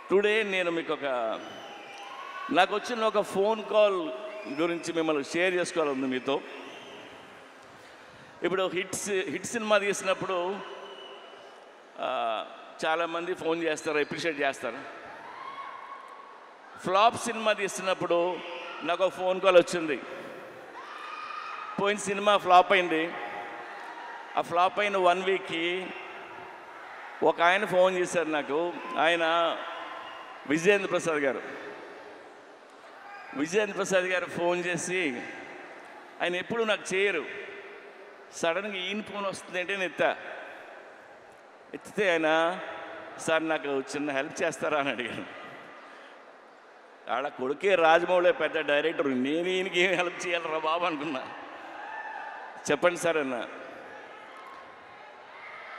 Today నేను మీకు నాకు వచ్చిన ఒక ఫోన్ కాల్ గురించి మిమ్మల్ని షేర్ చేసుకోవాలంది మీతో. ఇప్పుడు హిట్ సినిమా తీసినప్పుడు చాలామంది ఫోన్ చేస్తారు, అప్రిషియేట్ చేస్తారు. ఫ్లాప్ సినిమా తీస్తున్నప్పుడు నాకు ఒక ఫోన్ కాల్ వచ్చింది. పోయిన సినిమా ఫ్లాప్ అయింది. ఆ ఫ్లాప్ అయిన 1 వీక్కి ఒక ఆయన ఫోన్ చేశారు నాకు. ఆయన విజయేంద్ర ప్రసాద్ గారు ఫోన్ చేసి, ఆయన ఎప్పుడు నాకు చేయరు, సడన్గా ఈయన ఫోన్ వస్తుందంటే నేను ఎత్తితే ఆయన, సార్ నాకు చిన్న హెల్ప్ చేస్తారా అని అడిగాను. ఆడ కొడుకే రాజమౌళి పెద్ద డైరెక్టర్, నేను ఈయనకి ఏం హెల్ప్ చేయాలరా బాబు అనుకున్నా. చెప్పండి సార్ అన్న,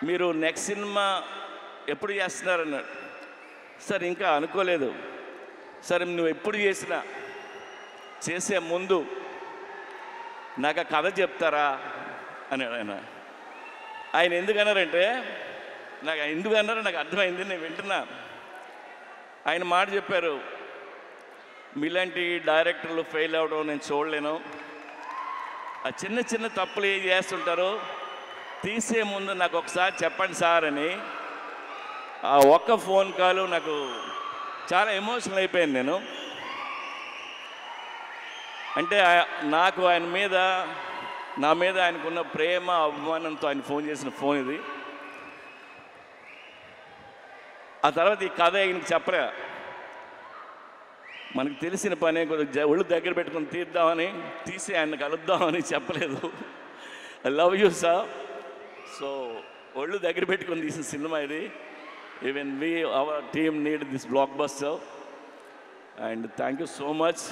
మీరు నెక్స్ట్ సినిమా ఎప్పుడు చేస్తున్నారన్నాడు. సార్ ఇంకా అనుకోలేదు. సరే నువ్వు ఎప్పుడు చేసే ముందు నాకు ఆ కథ చెప్తారా అన్నాడు ఆయన ఎందుకన్నారంటే, ఎందుకన్నారో నాకు అర్థమైంది, నేను వింటున్నా. ఆయన మాట చెప్పారు, మీలాంటి డైరెక్టర్లు ఫెయిల్ అవ్వడం నేను చూడలేను. ఆ చిన్న చిన్న తప్పులు ఏం చేస్తుంటారో తీసే ముందు నాకు ఒకసారి చెప్పండి సార్ అని. ఆ ఒక్క ఫోన్ కాల్ నాకు చాలా ఎమోషనల్ అయిపోయాను నేను. అంటే నాకు నా మీద ఆయనకున్న ప్రేమ అభిమానంతో ఆయన ఫోన్ చేసిన ఫోన్ ఇది. ఆ తర్వాత ఈ కథ ఆయనకి చెప్పలే, మనకు తెలిసిన పని కొద్దిగా ఒళ్ళు దగ్గర పెట్టుకుని తీసి ఆయన కలుద్దామని చెప్పలేదు. I love you sir. So ఒళ్ళు దగ్గర పెట్టుకుని తీసిన సినిమా ఇది. Even our team need this block buster, and thank you so much.